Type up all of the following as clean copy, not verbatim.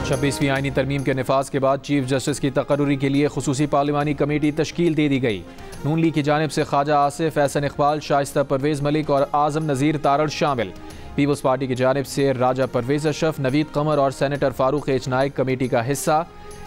26वीं आईनी तरमीम के नफाज के बाद चीफ जस्टिस की तकर्रुरी के लिए खुसूसी पार्लिमानी कमेटी तश्कील दे दी गई। नून लीग की जानिब से ख्वाजा आसिफ, एहसन इकबाल, शाइस्ता परवेज मलिक और आजम नज़ीर तारड़ शामिल। पीपल्स पार्टी की जानिब से राजा परवेज अशरफ, नवीद कमर और senator Farooq H Naik committee का हिस्सा।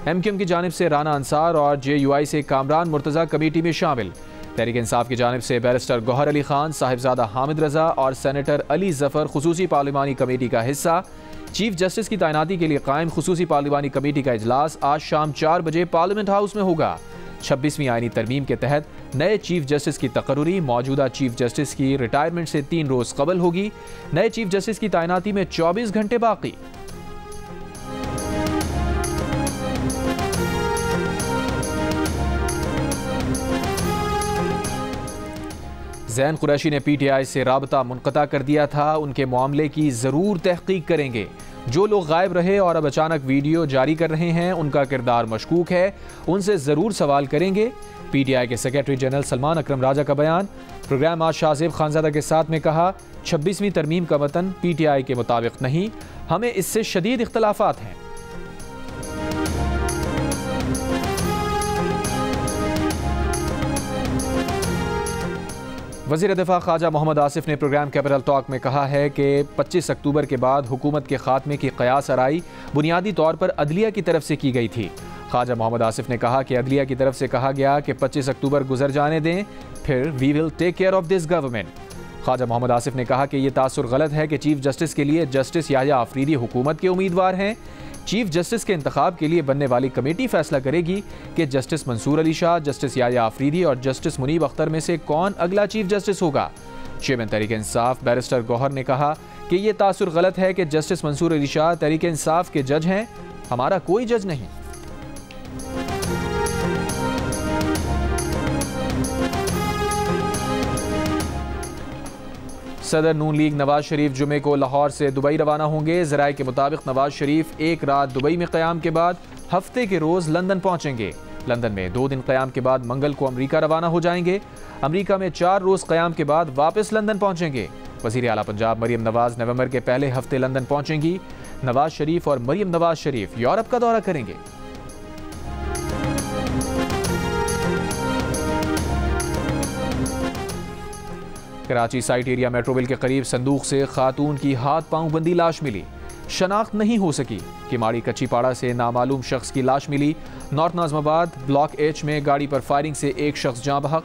MQM की जानिब से राना अंसार और JUI से कामरान मुर्तज़ा कमेटी में शामिल। तहरीक इंसाफ की जानिब से बैरिस्टर गौहर अली खान, साहिबजादा हामिद रजा और सेनेटर अली जफर खुसूसी पार्लिमानी कमेटी का हिस्सा। चीफ जस्टिस की तैनाती के लिए कायम खुसूसी पार्लिमानी कमेटी का इजलास आज शाम 4 बजे पार्लियामेंट हाउस में होगा। 26वीं आईनी तरमीम के तहत नए चीफ जस्टिस की तकर्रुरी मौजूदा चीफ जस्टिस की रिटायरमेंट से 3 रोज कबल होगी। नए चीफ जस्टिस की तैनाती में 24 घंटे बाकी। ज़ैन कुरैशी ने PTI से राबता मुनक़ता कर दिया था। उनके मामले की ज़रूर तहक़ीक़ करेंगे। जो लोग गायब रहे और अब अचानक वीडियो जारी कर रहे हैं, उनका किरदार मशकूक है, उनसे ज़रूर सवाल करेंगे। PTI के सेक्रेटरी जनरल सलमान अकरम राजा का बयान। प्रोग्राम आज शाहजेब खानज़ादा के साथ में कहा, 26वीं तरमीम का मतन PTI के मुताबिक नहीं, हमें इससे शदीद इख्तलाफात हैं। वज़ीर दिफा ख्वाजा मोहम्मद आसिफ ने प्रोग्राम कैपिटल टॉक में कहा है कि 25 अक्टूबर के बाद हुकूमत के खात्मे की क़यास आराई बुनियादी तौर पर अदलिया की तरफ से की गई थी। ख्वाजा मोहम्मद आसिफ ने कहा कि अदलिया की तरफ से कहा गया कि 25 अक्टूबर गुजर जाने दें, फिर we will take care of this government. Khawaja Mohammad Asif ने कहा कि यह तासुर गलत है कि चीफ जस्टिस के लिए जस्टिस याह्या आफरीदी हुकूमत के उम्मीदवार हैं। चीफ जस्टिस के इंतखाब के लिए बनने वाली कमेटी फैसला करेगी कि जस्टिस मंसूर अली शाह, जस्टिस याह्या आफरीदी और जस्टिस मुनीब अख्तर में से कौन अगला चीफ जस्टिस होगा। चेयरमैन तहरीक इंसाफ बैरिस्टर गौहर ने कहा कि यह तासुर गलत है कि जस्टिस मंसूर अली शाह तहरीक इंसाफ के जज हैं, हमारा कोई जज नहीं। सदर नून लीग नवाज शरीफ जुमे को लाहौर से दुबई रवाना होंगे। ज़राए के मुताबिक नवाज शरीफ एक रात दुबई में क़याम के बाद हफ्ते के रोज़ लंदन पहुँचेंगे। लंदन में 2 दिन क़याम के बाद मंगल को अमरीका रवाना हो जाएंगे। अमरीका में 4 रोज़ क़याम के बाद वापस लंदन पहुँचेंगे। वज़ीर आला पंजाब मरियम नवाज नवंबर के पहले हफ्ते लंदन पहुँचेंगी। नवाज शरीफ और मरियम नवाज शरीफ यूरोप का दौरा करेंगे। Karachi site area metro bill के करीब संदूक से खातून की हाथ पांव बंदी लाश मिली। शनाख्त नहीं हो सकी। किमाड़ी कच्चीपाड़ा से नामालूम शख्स की लाश मिली। नॉर्थ नाज़माबाद ब्लॉक H में गाड़ी पर फायरिंग से एक शख्स जाँ बहक।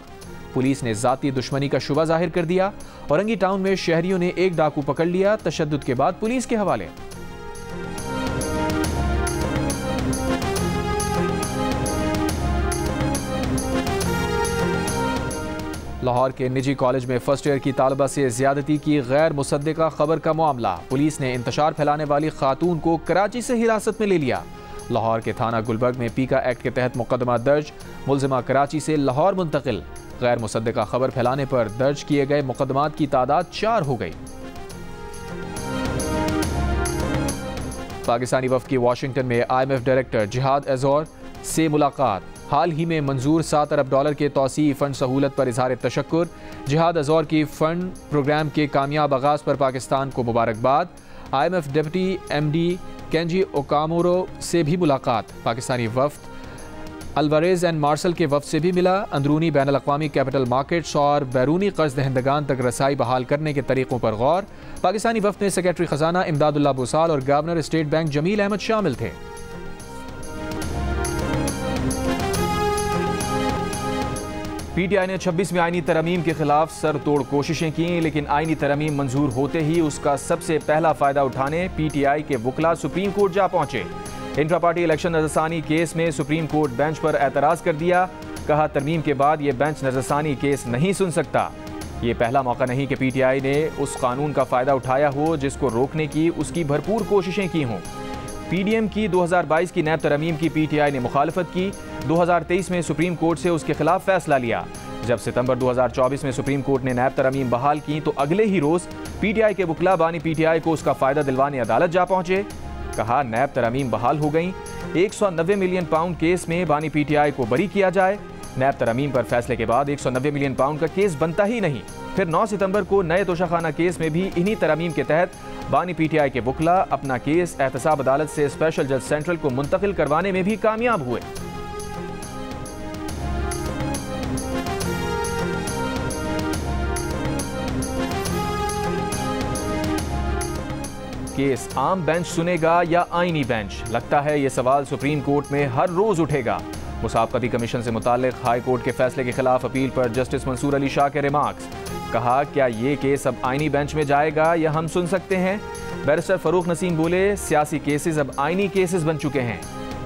पुलिस ने ज़ाती दुश्मनी का शुबा जाहिर कर दिया। औरंगी टाउन में शहरियों ने एक डाकू पकड़ लिया। तशद्दुद के बाद पुलिस के हवाले। लाहौर के निजी कॉलेज में फर्स्ट ईयर की तालिबा से ज्यादती की गैर मुसद्दिका खबर का मामला। पुलिस ने इंतशार फैलाने वाली खातून को कराची से हिरासत में ले लिया। लाहौर के थाना गुलबर्ग में पीका एक्ट के तहत मुकदमा दर्ज। मुलजिमा कराची से लाहौर मुंतकिल। गैर मुसद्दिका खबर फैलाने पर दर्ज किए गए मुकदमात की तादाद 4 हो गई। पाकिस्तानी वफ़द की वाशिंगटन में IMF डायरेक्टर जिहाद अज़हर से मुलाकात। हाल ही में मंजूर $7 अरब के तौसी फ़ंड सहूलत पर इज़हार तशक्कुर। जिहाद अज़हर की फ़ंड प्रोग्राम के कामयाब आगाज़ पर पाकिस्तान को मुबारकबाद। IMF डिप्टी MD केंजी ओकामोरो से भी मुलाकात। पाकिस्तानी वफ़द अल्वारेज़ एंड मार्शल के वफ़द से भी मिला। अंदरूनी बैनुल अक़वामी कैपिटल मार्केट्स और बैरूनी कर्ज दहंदगान तक रसाई बहाल करने के तरीक़ों पर गौर। पाकिस्तानी वफ़द में सेक्रेटरी ख़जाना इमदादुल्लाह बुसाल और governor State Bank Jameel Ahmed शामिल थे। PTI ने 26वीं आईनी तरमीम के खिलाफ सर तोड़ कोशिशें की, लेकिन आईनी तरमीम मंजूर होते ही उसका सबसे पहला फ़ायदा उठाने PTI के वकला सुप्रीम कोर्ट जा पहुंचे। इंट्रा पार्टी इलेक्शन नज़रसानी केस में सुप्रीम कोर्ट बेंच पर एतराज़ कर दिया। कहा, तरमीम के बाद ये बेंच नज़रसानी केस नहीं सुन सकता। ये पहला मौका नहीं कि PTI ने उस कानून का फ़ायदा उठाया हो जिसको रोकने की उसकी भरपूर कोशिशें की हों। PDM की 2022 की नैब तरमीम की PTI ने मुखालफत की। 2023 में सुप्रीम कोर्ट से उसके खिलाफ फैसला लिया। जब सितंबर 2024 में सुप्रीम कोर्ट ने नैब तरमीम बहाल की तो अगले ही रोज़ PTI के वकला बानी PTI को उसका फ़ायदा दिलवाने अदालत जा पहुंचे। कहा, नैब तरमीम बहाल हो गई। 190 मिलियन पाउंड केस में बानी PTI को बरी किया जाए। नैब तरमीम पर फैसले के बाद 190 मिलियन पाउंड का केस बनता ही नहीं। फिर 9 सितंबर को नए तोशाखाना केस में भी इन्हीं तरमीम के तहत बानी पीटीआई के वकला अपना केस एहतसाब अदालत से स्पेशल जज सेंट्रल को मुंतकिल करवाने में भी कामयाब हुए। केस आम बेंच सुनेगा या आईनी बेंच? लगता है ये सवाल सुप्रीम कोर्ट में हर रोज उठेगा। मुसाबकती कमीशन से मुताल्लिक हाई कोर्ट के फैसले के खिलाफ अपील पर जस्टिस मंसूर अली शाह के रिमार्क्स। कहा, क्या ये केस अब आईनी बेंच में जाएगा या हम सुन सकते हैं? बैरिस्टर फरूक नसीम बोले, सियासी केसेस अब आईनी केसेस बन चुके हैं।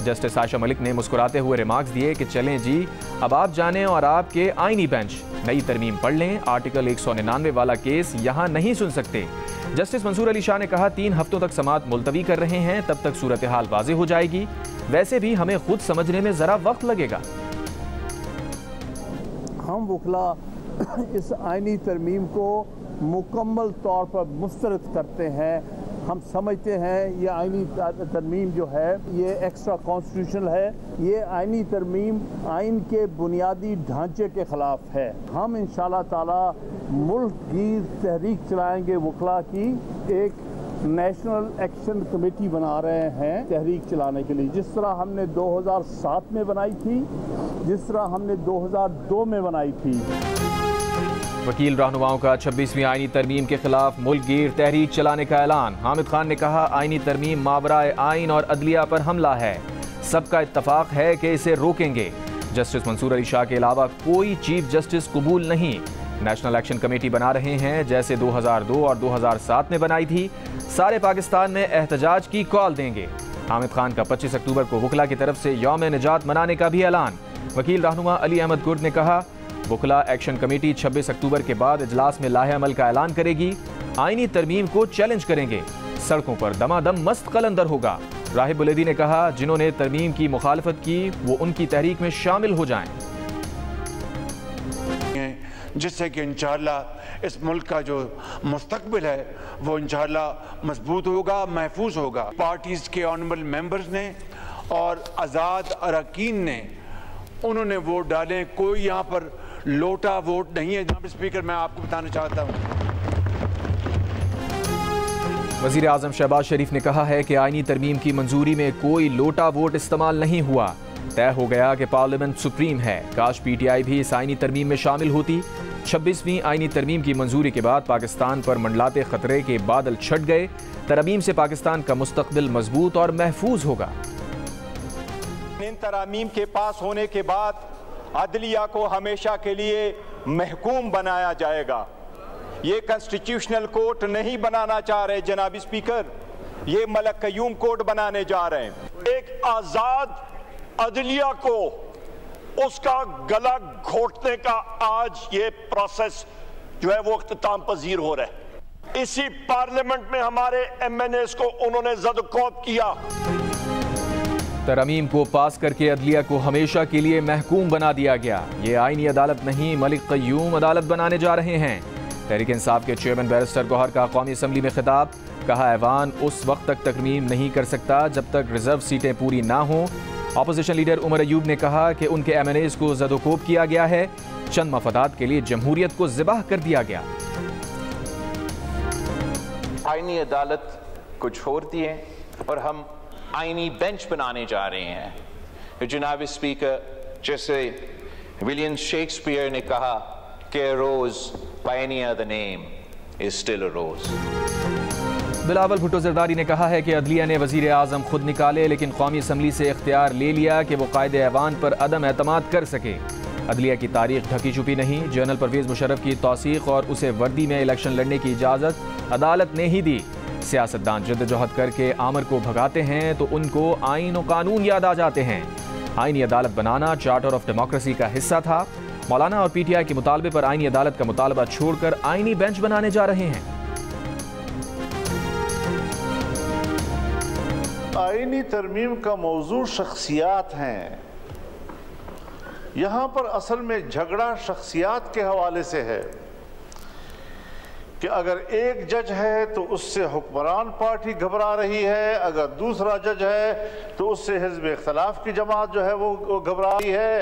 जस्टिस आयशा मलिक ने मुस्कुराते हुए रिमार्क्स दिए कि चलें जी, अब आप जानें और आपके आईनी बेंच नई तरमीम पढ़ लें, आर्टिकल 199 वाला केस यहाँ नहीं सुन सकते। जस्टिस मंसूर अली शाह ने कहा, 3 हफ्तों तक समाअत मुलतवी कर रहे हैं, तब तक सूरत हाल वाज़ेह हो जाएगी। वैसे भी हमें खुद समझने में ज़रा वक्त लगेगा। हम वकला इस आईनी तरमीम को मुकम्मल तौर पर मुस्तरद करते हैं। हम समझते हैं ये आईनी तरमीम जो है ये एक्स्ट्रा कॉन्स्टिट्यूशनल है। ये आईनी तरमीम आइन के बुनियादी ढांचे के ख़िलाफ़ है। हम इंशाअल्लाह ताला मुल्क की तहरीक चलाएंगे वकला की, एक नेशनल एक्शन कमेटी बना रहे हैं तहरीक चलाने के लिए, जिस तरह हमने 2007 में बनाई थी, जिस तरह हमने 2002 में बनाई थी। वकील रहनुमाओं का 26वीं आईनी तरमीम के खिलाफ मुल्क गिर तहरीक चलाने का ऐलान। हामिद खान ने कहा, आईनी तरमीम मावराए आइन और अदलिया पर हमला है, सबका इत्तफाक है कि इसे रोकेंगे। जस्टिस मंसूर अली शाह के अलावा कोई चीफ जस्टिस कबूल नहीं। नेशनल एक्शन कमेटी बना रहे हैं जैसे 2002 और 2007 में बनाई थी। सारे पाकिस्तान में एहतजाज की कॉल देंगे। हामिद खान का 25 अक्टूबर को वकला की तरफ से यौम निजात मनाने का भी ऐलान। वकील रहनुमा अली अहमद गुर्द ने कहा, वकला एक्शन कमेटी 26 अक्टूबर के बाद इजलास में लाहे अमल का ऐलान करेगी। आईनी तरमीम को चैलेंज करेंगे। सड़कों पर दमादम मस्त कलंदर होगा। राहिब बुलेदी ने कहा, जिन्होंने तरमीम की मुखालफत की वो उनकी तहरीक में शामिल हो जाएं, जिससे कि इंशाअल्लाह इस मुल्क का जो मुस्तकबिल है वो इंशाअल्लाह मजबूत होगा, महफूज होगा। पार्टीज़ के ऑनरेबल मेंबर्स ने और आज़ाद अरकान ने उन्होंने वोट डाले। कोई यहाँ पर लोटा वोट नहीं है। जनाब स्पीकर, मैं आपको बताना चाहता हूँ, वज़ीर आज़म शहबाज शरीफ ने कहा है कि आईनी तरमीम की मंजूरी में कोई लोटा वोट इस्तेमाल नहीं हुआ। तय हो गया कि पार्लियामेंट सुप्रीम है। काश पीटीआई भी इस आईनी तरमीम में शामिल होती। 26वीं आईनी तरमीम की मंजूरी के बाद पाकिस्तान पर मंडलाते खतरे के बादल छट गए। तरमीम से पाकिस्तान का मुस्तकबिल मजबूत और महफूज होगा। इन तरामीम के पास होने के बाद अदलिया को हमेशा के लिए महकूम बनाया जाएगा। ये कॉन्स्टिट्यूशनल कोर्ट नहीं बनाना चाह रहे जनाब स्पीकर, ये मलक कयूम कोर्ट बनाने जा रहे हैं। एक आजाद अदलिया को उसका गला घोटने का आज ये प्रोसेस जो है वो इख्तिताम पजीर हो रहा है। इसी पार्लियामेंट में हमारे MNAs को उन्होंने ज़द-ओ-कौब किया। तरमीम को पास करके अदलिया को हमेशा के लिए महकूम बना दिया गया। ये आईनी अदालत नहीं, मलिक कयूम अदालत बनाने जा रहे हैं। तहरीक इंसाफ के चेयरमैन बैरिस्टर गौहर का कौमी असम्बली में खिताब। कहा, ऐवान उस वक्त तक तरमीम नहीं कर सकता जब तक रिजर्व सीटें पूरी ना हों। अपोजिशन लीडर उमर अयूब ने कहा कि उनके MNAs को ज़द-ओ-कोब किया गया है। चंद मफादात के लिए जमहूरियत को ज़िबाह कर दिया गया। आईनी अदालत को छोड़ दिए और हम आईनी बेंच बनाने जा रहे हैं। जनाब स्पीकर, जैसे विलियम शेक्सपियर ने कहा कि a rose by any other name is still a rose। Bilawal Bhutto Zardari ने कहा है कि अदलिया ने वज़ीर आज़म खुद निकाले, लेकिन कौमी असम्बली से इख्तियार ले लिया कि वो कायदे ऐवान पर अदम एतमाद कर सके। अदलिया की तारीख ढकी छुपी नहीं। जनरल परवेज़ मुशर्रफ की तौसीक़ और उसे वर्दी में इलेक्शन लड़ने की इजाज़त अदालत ने ही दी। सियासतदान जद्दोजहद करके आमर को भगाते हैं तो उनको आइन और कानून याद आ जाते हैं। आईनी अदालत बनाना चार्टर ऑफ डेमोक्रेसी का हिस्सा था। मौलाना और PTI के मुतालबे पर आईनी अदालत का मुतालबा छोड़कर आईनी बेंच बनाने जा रहे हैं। आईनी तरमीम का मौजू शख्सियात हैं। यहाँ पर असल में झगड़ा शख्सियात के हवाले से है कि अगर एक जज है तो उससे हुक्मरान पार्टी घबरा रही है, अगर दूसरा जज है तो उससे हिज़्ब इख्तिलाफ की जमात जो है वो घबरा रही है।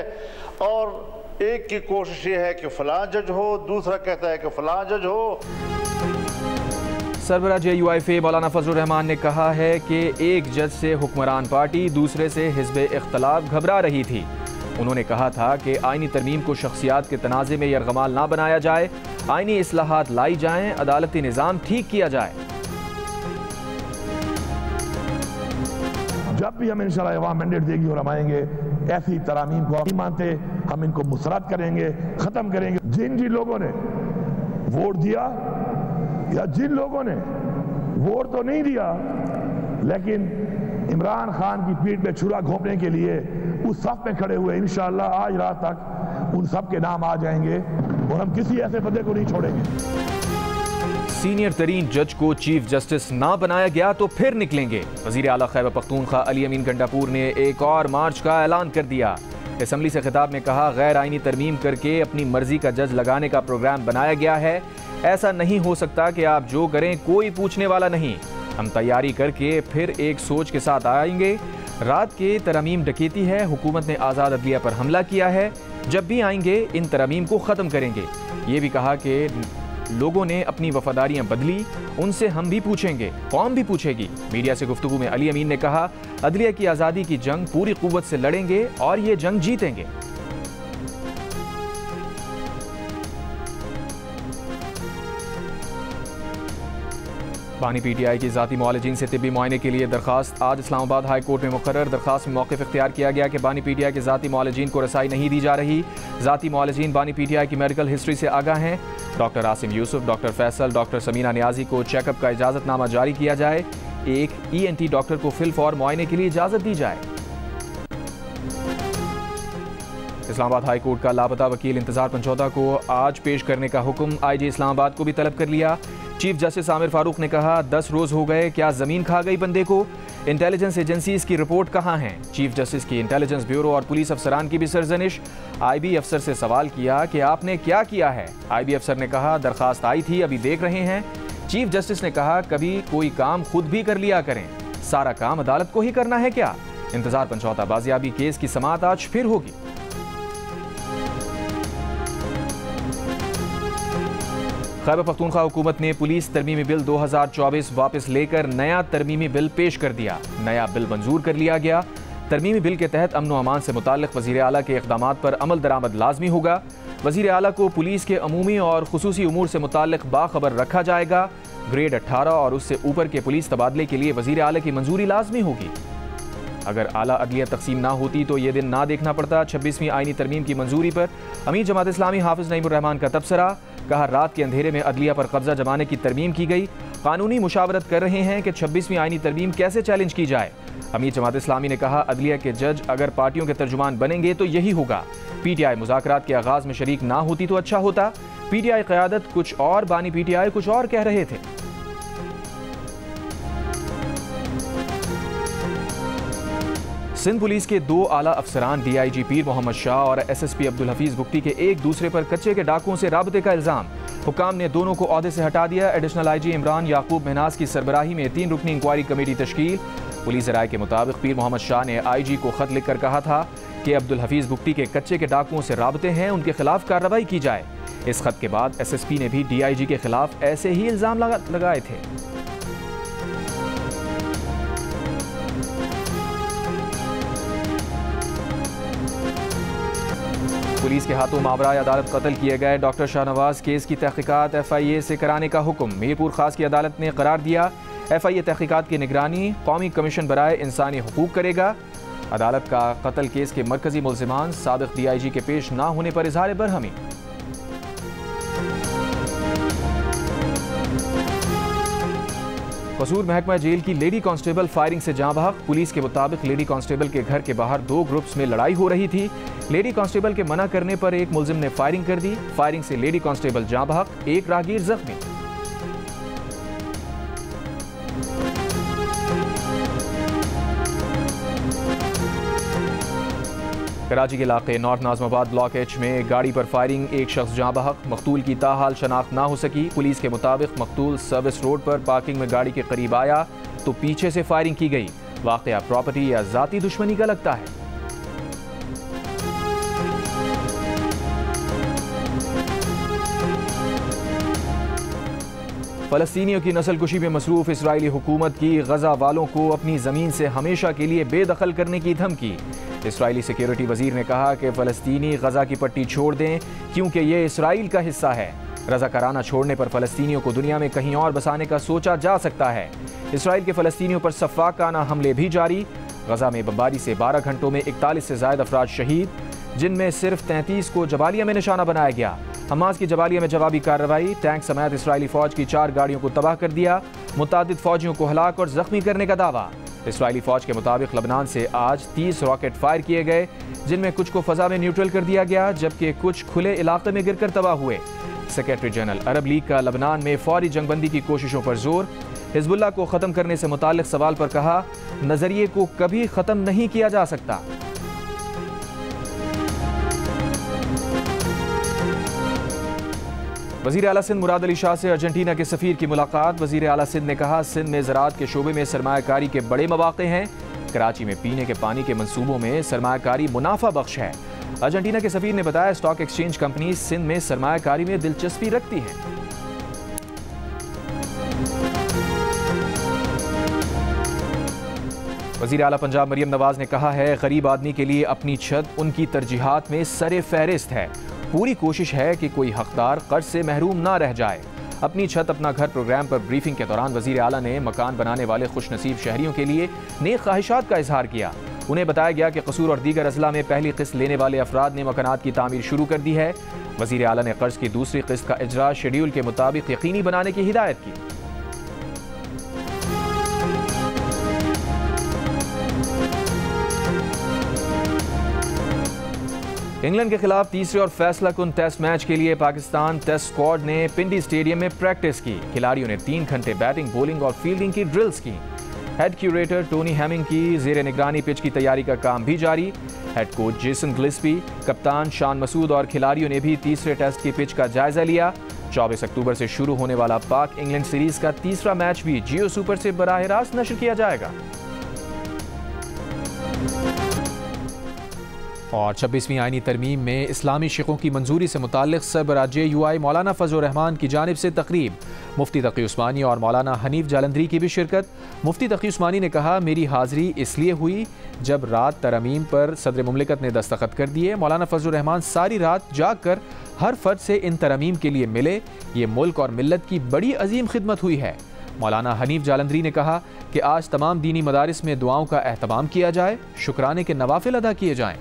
और एक की कोशिश ये है कि फलां जज हो, दूसरा कहता है कि फलां जज हो। सरबराह JUIF मौलाना फजलुर रहमान ने कहा है कि एक जज से हुक्मरान पार्टी दूसरे से हिज़्ब इख्तलाफ घबरा रही थी। उन्होंने कहा था कि आईनी तरमीम को शख्सियात के तनाज़े में यरगमाल ना बनाया जाए, आईनी इस्लाहात लाई जाएं, अदालती निज़ाम ठीक किया जाए। जब भी हम इंशाअल्लाह अवाम मैंडेट देगी और हम आएंगे, ऐसी तरामीम को नहीं मानते, हम इनको मुसरत करेंगे, ख़त्म करेंगे। जिन लोगों ने वोट दिया या जिन लोगों ने वोट तो नहीं दिया लेकिन इमरान खान की पीठ में छुरा घोंपने के लिए उस सफ में खड़े हुए, इंशाअल्लाह आज रात तक उन सब के नाम आ जाएंगे और हम किसी ऐसे बंदे को नहीं छोड़ेंगे। सीनियर तरीन जज को चीफ जस्टिस ना बनाया गया तो फिर निकलेंगे। वजीर आला खैबर पख्तूनख्वा अली अमीन गंडापुर ने एक और मार्च का ऐलान कर दिया। असम्बली से खिताब में कहा, गैर आईनी तरमीम करके अपनी मर्जी का जज लगाने का प्रोग्राम बनाया गया है। ऐसा नहीं हो सकता कि आप जो करें कोई पूछने वाला नहीं। हम तैयारी करके फिर एक सोच के साथ आएंगे। रात के तरमीम डकैती है, हुकूमत ने आज़ाद अदलिया पर हमला किया है। जब भी आएंगे इन तरमीम को ख़त्म करेंगे। ये भी कहा कि लोगों ने अपनी वफादारियां बदली, उनसे हम भी पूछेंगे, कौम भी पूछेगी। मीडिया से गुफ्तगू में अली अमीन ने कहा, अदलिया की आज़ादी की जंग पूरी कुव्वत से लड़ेंगे और ये जंग जीतेंगे। बानी PTI की ज़ाती मुआलिजीन से तिब्बी मुआयने के लिए दरखास्त आज इस्लामाबाद हाई कोर्ट में मुकर्रर। दरखास्त में मौक़िफ़ इख्तियार किया गया कि बानी PTI के ज़ाती मुआलिजीन को रसाई नहीं दी जा रही। ज़ाती मुआलिजीन बानी PTI की मेडिकल हिस्ट्री से आगाह हैं। Doctor Asim Yusuf, doctor Faisal, doctor Samina Niazi को चेकअप का इजाज़तनामा जारी किया जाए। एक ENT डॉक्टर को फिलफौर मुआयने के लिए इजाज़त दी जाए। इस्लामाबाद हाई कोर्ट का लापता वकील इंतजार पंचौदा को आज पेश करने का हुक्म IG इस्लामाबाद को भी तलब कर लिया। चीफ जस्टिस आमिर फारूक ने कहा, 10 रोज हो गए, क्या जमीन खा गई बंदे को? इंटेलिजेंस एजेंसीज की रिपोर्ट कहाँ है? चीफ जस्टिस की इंटेलिजेंस ब्यूरो और पुलिस अफसरान की भी सरजनिश। IB अफसर से सवाल किया कि आपने क्या किया है? IB अफसर ने कहा, दरखास्त आई थी, अभी देख रहे हैं। चीफ जस्टिस ने कहा, कभी कोई काम खुद भी कर लिया करें, सारा काम अदालत को ही करना है क्या? इंतजार पंचौता बाजियाबी केस की समाअत आज फिर होगी। खैबर पख्तूनख्वा हुकूमत ने पुलिस तरमीमी बिल 2024 वापस लेकर नया तरमीमी बिल पेश कर दिया। नया बिल मंजूर कर लिया गया। तरमीमी बिल के तहत अमन व अमान से मुताल्लिक़ वज़ीर आला के इक़दामात पर अमल दरामद लाजमी होगा। वज़ीर आला को पुलिस के अमूमी और खुसूसी उमूर से मुताल्लिक़ बाखबर रखा जाएगा। ग्रेड 18 और उससे ऊपर के पुलिस तबादले के लिए वज़ीर आला की मंजूरी लाजमी होगी। अगर आला अदलिया तकसीम ना होती तो ये दिन ना देखना पड़ता। 26वीं आईनी तरमीम की मंजूरी पर अमीर जमात इस्लामी हाफिज नईमुर रहमान का तबसरा। कहा, रात के अंधेरे में अदलिया पर कब्जा जमाने की तरमीम की गई। कानूनी मुशावरत कर रहे हैं कि 26वीं आईनी तरमीम कैसे चैलेंज की जाए। अमीर जमात इस्लामी ने कहा, अदलिया के जज अगर पार्टियों के तर्जुमान बनेंगे तो यही होगा। PTI मुज़ाकरात के आगाज में शरीक ना होती तो अच्छा होता। PTI क़यादत कुछ और, बानी PTI कुछ और कह रहे थे। सिंध पुलिस के 2 आला अफसरान DIG पीर मोहम्मद शाह और SSP अब्दुल हफीज बुख्ती के एक दूसरे पर कच्चे के डाकुओं से राबते का इल्जाम। हुकाम ने दोनों को ओहदे से हटा दिया। एडिशनल IG इमरान याकूब महनाज की सरबराही में 3 रुकनी इंक्वायरी कमेटी तश्कील। पुलिस राय के मुताबिक पीर मोहम्मद शाह ने IG को खत लिखकर कहा था कि अब्दुल हफीज बुख्ती के कच्चे के डाकुओं से राबते हैं, उनके खिलाफ कार्रवाई की जाए। इस खत के बाद SSP ने भी DIG के खिलाफ ऐसे ही इल्जाम लगाए थे। पुलिस के हाथों मावराए अदालत कत्ल किए गए डॉक्टर शाहनवाज केस की तहकीकात FIA से कराने का हुक्म मीरपुर खास की अदालत ने करार दिया। FIA तहकीकात की निगरानी कौमी कमीशन बराए इंसानी हुकूक करेगा। अदालत का कत्ल केस के मरकजी मुल्जिमान साबिक DIG के पेश ना होने पर इजहार बरहमी। कसूर महकमा जेल की लेडी कांस्टेबल फायरिंग से जाँ बहक। पुलिस के मुताबिक लेडी कांस्टेबल के घर के बाहर 2 ग्रुप्स में लड़ाई हो रही थी। लेडी कांस्टेबल के मना करने पर एक मुल्जिम ने फायरिंग कर दी। फायरिंग से लेडी कांस्टेबल जाँ बहक, एक राहगीर जख्मी। कराची के इलाके नॉर्थ नाज़माबाद ब्लॉक H में गाड़ी पर फायरिंग, एक शख्स जाँ बहक। मकतूल की ताहाल शनाख्त ना हो सकी। पुलिस के मुताबिक मकतूल सर्विस रोड पर पार्किंग में गाड़ी के करीब आया तो पीछे से फायरिंग की गई। वाक़या प्रॉपर्टी या ज़ाती दुश्मनी का लगता है। फ़लस्तीनियों की नस्लकुशी में मसरूफ़ इसराइली हुकूमत की गज़ा वालों को अपनी ज़मीन से हमेशा के लिए बेदखल करने की धमकी। इसराइली सिक्योरिटी वज़ीर ने कहा कि फ़लस्तीनी गज़ा की पट्टी छोड़ दें क्योंकि ये इसराइल का हिस्सा है। रज़ाकाराना छोड़ने पर फ़लस्तीनियों को दुनिया में कहीं और बसाने का सोचा जा सकता है। इसराइल के फ़लस्तीनियों पर सफ़ाकाना हमले भी जारी। गज़ा में बमबारी से 12 घंटों में 41 से ज़ायद अफराद शहीद, जिनमें सिर्फ 33 को जबालिया में निशाना बनाया गया। हमास की जबालिया में जवाबी कार्रवाई, टैंक समेत इसराइली फ़ौज की 4 गाड़ियों को तबाह कर दिया। मुतादिद फ़ौजियों को हलाक और ज़ख्मी करने का दावा। इसराइली फ़ौज के मुताबिक लबनान से आज 30 रॉकेट फायर किए गए, जिनमें कुछ को फ़ज़ा में न्यूट्रल कर दिया गया जबकि कुछ खुले इलाके में गिरकर तबाह हुए। सेक्रेटरी जनरल अरब लीग का लबनान में फौरी जंगबंदी की कोशिशों पर जोर। हिज़्बुल्लाह को ख़त्म करने से मुताल्लिक़ सवाल पर कहा, नज़रिए को कभी ख़त्म नहीं किया जा सकता। वज़ीर आला सिंध मुराद अली शाह से अर्जेंटीना के सफ़ीर की मुलाकात। वज़ीर आला सिंध ने कहा, सिंध में ज़राअत के शोबे में सरमायाकारी के बड़े मौक़े हैं। कराची में पीने के पानी के मंसूबों में सरमायाकारी मुनाफा बख्श है। अर्जेंटीना के सफ़ीर ने बताया, स्टॉक एक्सचेंज कंपनी सिंध में सरमायाकारी में दिलचस्पी रखती हैं। वज़ीर आला पंजाब मरियम नवाज ने कहा है, गरीब आदमी के लिए अपनी छत उनकी तरजीहात में सरे फहरिस्त है। पूरी कोशिश है कि कोई हकदार कर्ज से महरूम ना रह जाए। अपनी छत अपना घर प्रोग्राम पर ब्रीफिंग के दौरान वज़ीर आला ने मकान बनाने वाले खुशनसीब शहरियों के लिए नेक ख्वाहिशात का इजहार किया। उन्हें बताया गया कि कसूर और दीगर अजला में पहली किस्त लेने वाले अफराद ने मकानात की तामीर शुरू कर दी है। वज़ीर आला ने कर्ज की दूसरी किस्त का इजरा शेड्यूल के मुताबिक यकीनी बनाने की हिदायत की। इंग्लैंड के खिलाफ तीसरे और फैसला कुन टेस्ट मैच के लिए पाकिस्तान टेस्ट स्क्वाड ने पिंडी स्टेडियम में प्रैक्टिस की। खिलाड़ियों ने 3 घंटे बैटिंग, बॉलिंग और फील्डिंग की ड्रिल्स की। हेड क्यूरेटर टोनी हैमिंग की जेर निगरानी पिच की तैयारी का काम भी जारी। हेड कोच जेसन गिल्स्पी, कप्तान शान मसूद और खिलाड़ियों ने भी तीसरे टेस्ट की पिच का जायजा लिया। 24 अक्टूबर से शुरू होने वाला पाक इंग्लैंड सीरीज का तीसरा मैच भी जियो सुपर से बराह रास्त नशर किया जाएगा। और 26वीं आईनी तरमीम में इस्लामी शिकों की मंजूरी से मुताल्लिक़ सरबराह JUI मौलाना फजल रहमान की जानिब से तकरीब। मुफ्ती तकी उस्मानी और मौलाना हनीफ जालंधरी की भी शिरकत। मुफ्ती तकी उस्मानी ने कहा, मेरी हाज़िरी इसलिए हुई जब रात तरमीम पर सदर मुमलिकत ने दस्तखत कर दिए। मौलाना फजल रहमान सारी रात जाग कर हर फर्द से इन तरमीम के लिए मिले। ये मुल्क और मिल्लत की बड़ी अजीम खिदमत हुई है। मौलाना हनीफ जालंधरी ने कहा कि आज तमाम दीनी मदारिस में दुआओं का एहतमाम किया जाए, शुक्राने के नवाफिल अदा किए जाएँ।